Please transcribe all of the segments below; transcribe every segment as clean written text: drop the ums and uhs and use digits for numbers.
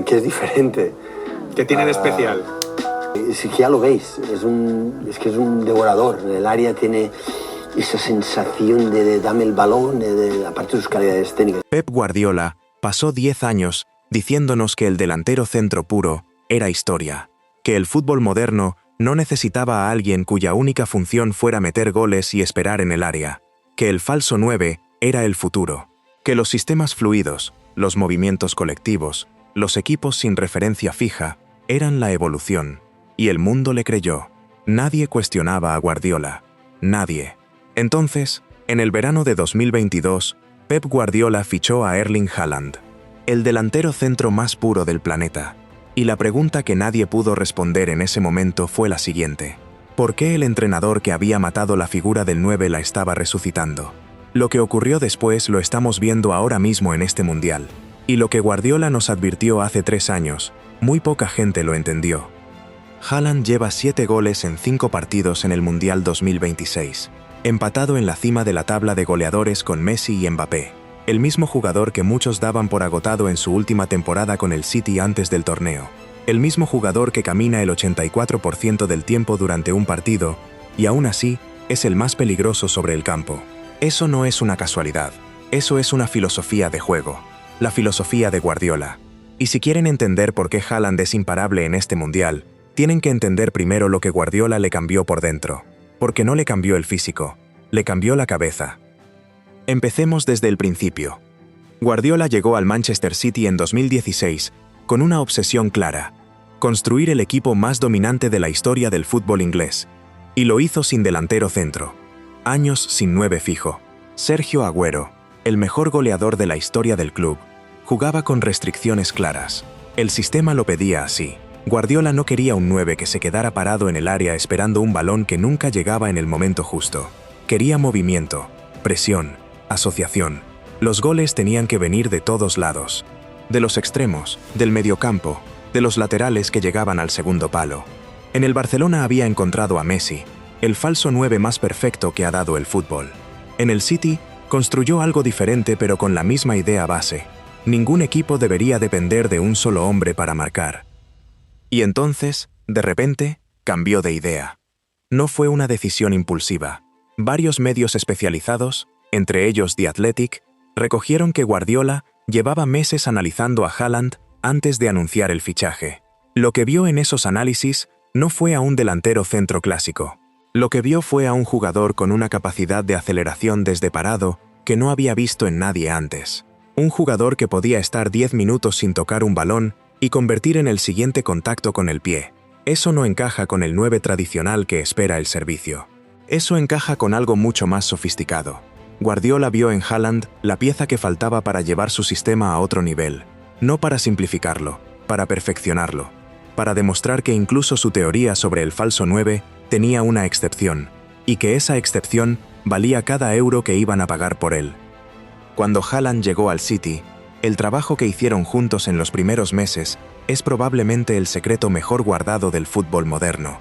que es diferente. ¿Qué tiene de especial? Es que ya lo veis, es que es un devorador. En el área tiene esa sensación de dame el balón, aparte de sus calidades técnicas. Pep Guardiola pasó 10 años diciéndonos que el delantero centro puro era historia, que el fútbol moderno no necesitaba a alguien cuya única función fuera meter goles y esperar en el área, que el falso 9 era el futuro, que los sistemas fluidos, los movimientos colectivos, los equipos sin referencia fija, eran la evolución. Y el mundo le creyó. Nadie cuestionaba a Guardiola. Nadie. Entonces, en el verano de 2022, Pep Guardiola fichó a Erling Haaland, el delantero centro más puro del planeta. Y la pregunta que nadie pudo responder en ese momento fue la siguiente. ¿Por qué el entrenador que había matado la figura del 9 la estaba resucitando? Lo que ocurrió después lo estamos viendo ahora mismo en este mundial. Y lo que Guardiola nos advirtió hace 3 años, muy poca gente lo entendió. Haaland lleva 7 goles en 5 partidos en el Mundial 2026, empatado en la cima de la tabla de goleadores con Messi y Mbappé, el mismo jugador que muchos daban por agotado en su última temporada con el City antes del torneo, el mismo jugador que camina el 84% del tiempo durante un partido, y aún así, es el más peligroso sobre el campo. Eso no es una casualidad, eso es una filosofía de juego, la filosofía de Guardiola. Y si quieren entender por qué Haaland es imparable en este Mundial, tienen que entender primero lo que Guardiola le cambió por dentro, porque no le cambió el físico, le cambió la cabeza. Empecemos desde el principio. Guardiola llegó al Manchester City en 2016 con una obsesión clara: construir el equipo más dominante de la historia del fútbol inglés. Y lo hizo sin delantero centro. Años sin 9 fijo. Sergio Agüero, el mejor goleador de la historia del club, jugaba con restricciones claras. El sistema lo pedía así. Guardiola no quería un 9 que se quedara parado en el área esperando un balón que nunca llegaba en el momento justo. Quería movimiento, presión, asociación. Los goles tenían que venir de todos lados. De los extremos, del mediocampo, de los laterales que llegaban al segundo palo. En el Barcelona había encontrado a Messi, el falso 9 más perfecto que ha dado el fútbol. En el City, construyó algo diferente pero con la misma idea base. Ningún equipo debería depender de un solo hombre para marcar. Y entonces, de repente, cambió de idea. No fue una decisión impulsiva. Varios medios especializados, entre ellos The Athletic, recogieron que Guardiola llevaba meses analizando a Haaland antes de anunciar el fichaje. Lo que vio en esos análisis no fue a un delantero centro clásico. Lo que vio fue a un jugador con una capacidad de aceleración desde parado que no había visto en nadie antes. Un jugador que podía estar 10 minutos sin tocar un balón y convertir en el siguiente contacto con el pie. Eso no encaja con el 9 tradicional que espera el servicio. Eso encaja con algo mucho más sofisticado. Guardiola vio en Haaland la pieza que faltaba para llevar su sistema a otro nivel. No para simplificarlo, para perfeccionarlo. Para demostrar que incluso su teoría sobre el falso 9 tenía una excepción, y que esa excepción valía cada euro que iban a pagar por él. Cuando Haaland llegó al City, el trabajo que hicieron juntos en los primeros meses es probablemente el secreto mejor guardado del fútbol moderno.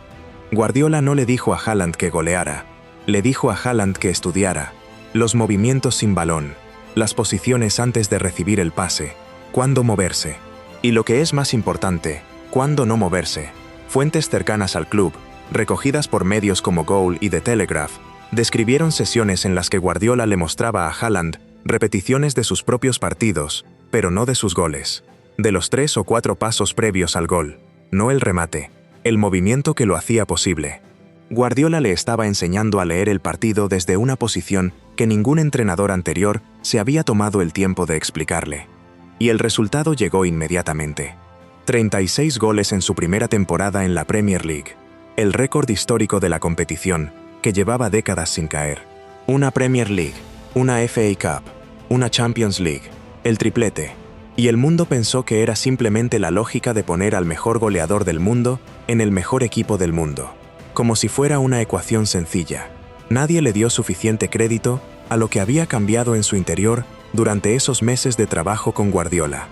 Guardiola no le dijo a Haaland que goleara, le dijo a Haaland que estudiara los movimientos sin balón, las posiciones antes de recibir el pase, cuándo moverse, y lo que es más importante, cuándo no moverse. Fuentes cercanas al club, recogidas por medios como Goal y The Telegraph, describieron sesiones en las que Guardiola le mostraba a Haaland repeticiones de sus propios partidos, pero no de sus goles. De los 3 o 4 pasos previos al gol, no el remate, el movimiento que lo hacía posible. Guardiola le estaba enseñando a leer el partido desde una posición que ningún entrenador anterior se había tomado el tiempo de explicarle. Y el resultado llegó inmediatamente. 36 goles en su primera temporada en la Premier League, el récord histórico de la competición, que llevaba décadas sin caer. Una Premier League, una FA Cup, una Champions League, el triplete. Y el mundo pensó que era simplemente la lógica de poner al mejor goleador del mundo en el mejor equipo del mundo. Como si fuera una ecuación sencilla. Nadie le dio suficiente crédito a lo que había cambiado en su interior durante esos meses de trabajo con Guardiola.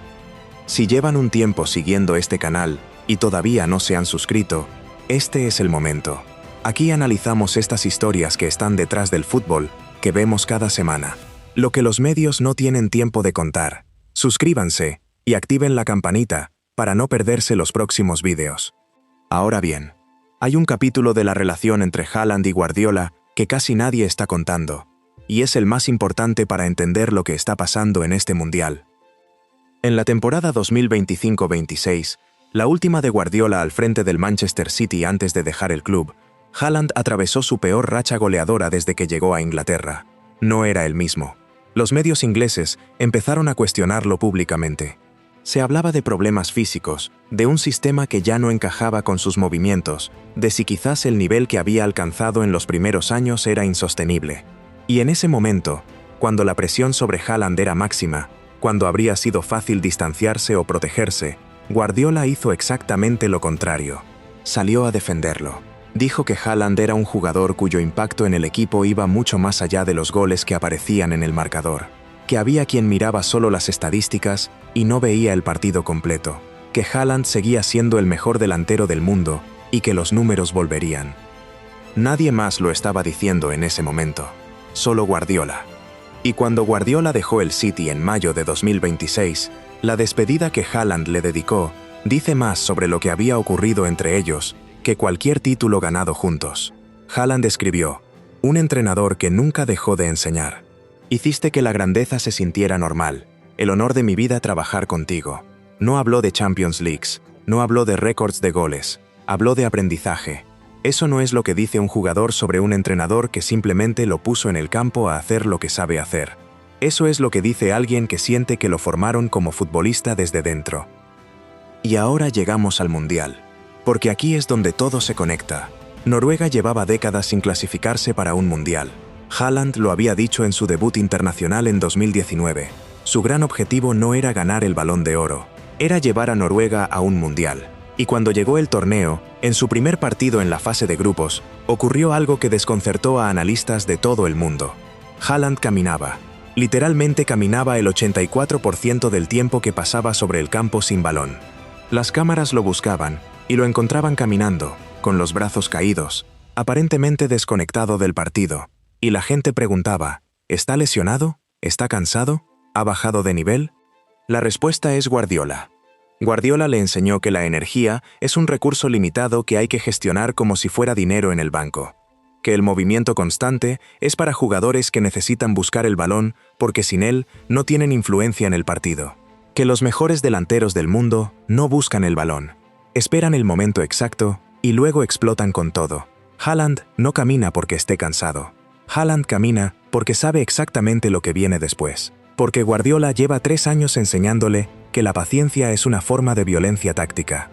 Si llevan un tiempo siguiendo este canal y todavía no se han suscrito, este es el momento. Aquí analizamos estas historias que están detrás del fútbol que vemos cada semana. Lo que los medios no tienen tiempo de contar. Suscríbanse y activen la campanita para no perderse los próximos vídeos. Ahora bien, hay un capítulo de la relación entre Haaland y Guardiola que casi nadie está contando, y es el más importante para entender lo que está pasando en este mundial. En la temporada 2025-26, la última de Guardiola al frente del Manchester City antes de dejar el club, Haaland atravesó su peor racha goleadora desde que llegó a Inglaterra. No era el mismo. Los medios ingleses empezaron a cuestionarlo públicamente. Se hablaba de problemas físicos, de un sistema que ya no encajaba con sus movimientos, de si quizás el nivel que había alcanzado en los primeros años era insostenible. Y en ese momento, cuando la presión sobre Haaland era máxima, cuando habría sido fácil distanciarse o protegerse, Guardiola hizo exactamente lo contrario. Salió a defenderlo. Dijo que Haaland era un jugador cuyo impacto en el equipo iba mucho más allá de los goles que aparecían en el marcador, que había quien miraba solo las estadísticas y no veía el partido completo, que Haaland seguía siendo el mejor delantero del mundo y que los números volverían. Nadie más lo estaba diciendo en ese momento, solo Guardiola. Y cuando Guardiola dejó el City en mayo de 2026, la despedida que Haaland le dedicó dice más sobre lo que había ocurrido entre ellos que cualquier título ganado juntos. Haaland escribió: un entrenador que nunca dejó de enseñar. Hiciste que la grandeza se sintiera normal. El honor de mi vida trabajar contigo. No habló de Champions Leagues, no habló de récords de goles, habló de aprendizaje. Eso no es lo que dice un jugador sobre un entrenador que simplemente lo puso en el campo a hacer lo que sabe hacer. Eso es lo que dice alguien que siente que lo formaron como futbolista desde dentro. Y ahora llegamos al Mundial. Porque aquí es donde todo se conecta. Noruega llevaba décadas sin clasificarse para un mundial. Haaland lo había dicho en su debut internacional en 2019. Su gran objetivo no era ganar el Balón de Oro, era llevar a Noruega a un mundial. Y cuando llegó el torneo, en su primer partido en la fase de grupos, ocurrió algo que desconcertó a analistas de todo el mundo. Haaland caminaba. Literalmente caminaba el 84% del tiempo que pasaba sobre el campo sin balón. Las cámaras lo buscaban y lo encontraban caminando, con los brazos caídos, aparentemente desconectado del partido, y la gente preguntaba: ¿está lesionado? ¿Está cansado? ¿Ha bajado de nivel? La respuesta es Guardiola. Guardiola le enseñó que la energía es un recurso limitado que hay que gestionar como si fuera dinero en el banco, que el movimiento constante es para jugadores que necesitan buscar el balón porque sin él no tienen influencia en el partido, que los mejores delanteros del mundo no buscan el balón. Esperan el momento exacto y luego explotan con todo. Haaland no camina porque esté cansado. Haaland camina porque sabe exactamente lo que viene después. Porque Guardiola lleva 3 años enseñándole que la paciencia es una forma de violencia táctica.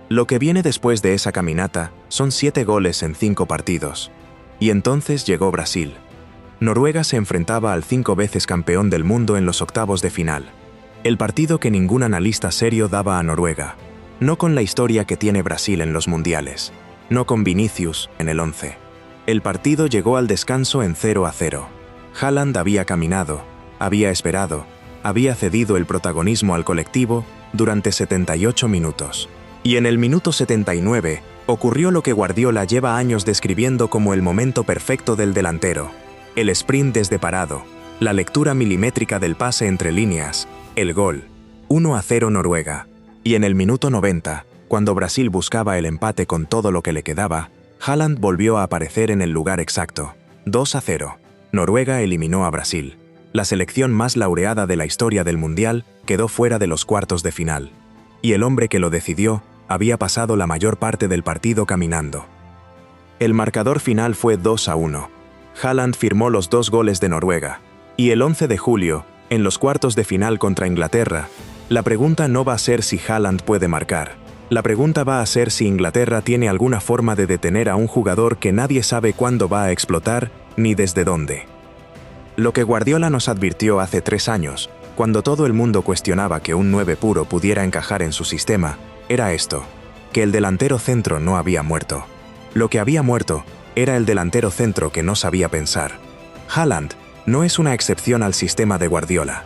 Lo que viene después de esa caminata son 7 goles en 5 partidos. Y entonces llegó Brasil. Noruega se enfrentaba al 5 veces campeón del mundo en los octavos de final. El partido que ningún analista serio daba a Noruega. No con la historia que tiene Brasil en los mundiales, no con Vinicius en el 11. El partido llegó al descanso en 0-0. Haaland había caminado, había esperado, había cedido el protagonismo al colectivo durante 78 minutos. Y en el minuto 79 ocurrió lo que Guardiola lleva años describiendo como el momento perfecto del delantero. El sprint desde parado, la lectura milimétrica del pase entre líneas, el gol. 1-0 Noruega. Y en el minuto 90, cuando Brasil buscaba el empate con todo lo que le quedaba, Haaland volvió a aparecer en el lugar exacto. 2-0. Noruega eliminó a Brasil. La selección más laureada de la historia del Mundial quedó fuera de los cuartos de final. Y el hombre que lo decidió había pasado la mayor parte del partido caminando. El marcador final fue 2-1. Haaland firmó los 2 goles de Noruega. Y el 11 de julio, en los cuartos de final contra Inglaterra, la pregunta no va a ser si Haaland puede marcar. La pregunta va a ser si Inglaterra tiene alguna forma de detener a un jugador que nadie sabe cuándo va a explotar ni desde dónde. Lo que Guardiola nos advirtió hace 3 años, cuando todo el mundo cuestionaba que un 9 puro pudiera encajar en su sistema, era esto: que el delantero centro no había muerto. Lo que había muerto era el delantero centro que no sabía pensar. Haaland no es una excepción al sistema de Guardiola.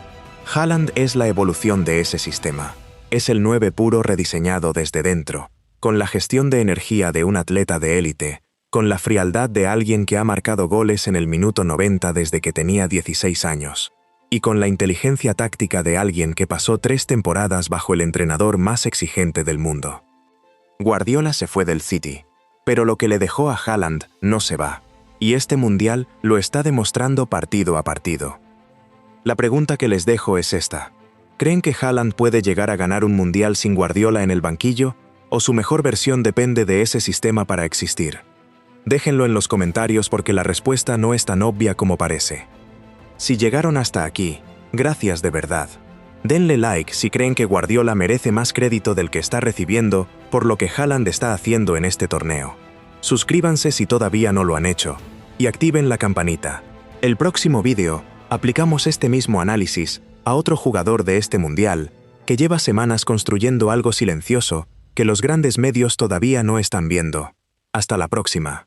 Haaland es la evolución de ese sistema. Es el 9 puro rediseñado desde dentro, con la gestión de energía de un atleta de élite, con la frialdad de alguien que ha marcado goles en el minuto 90 desde que tenía 16 años. y con la inteligencia táctica de alguien que pasó 3 temporadas bajo el entrenador más exigente del mundo. Guardiola se fue del City, pero lo que le dejó a Haaland no se va, y este mundial lo está demostrando partido a partido. La pregunta que les dejo es esta: ¿creen que Haaland puede llegar a ganar un mundial sin Guardiola en el banquillo, o su mejor versión depende de ese sistema para existir? Déjenlo en los comentarios porque la respuesta no es tan obvia como parece. Si llegaron hasta aquí, gracias de verdad. Denle like si creen que Guardiola merece más crédito del que está recibiendo por lo que Haaland está haciendo en este torneo. Suscríbanse si todavía no lo han hecho, y activen la campanita. El próximo vídeo, aplicamos este mismo análisis a otro jugador de este mundial que lleva semanas construyendo algo silencioso que los grandes medios todavía no están viendo. Hasta la próxima.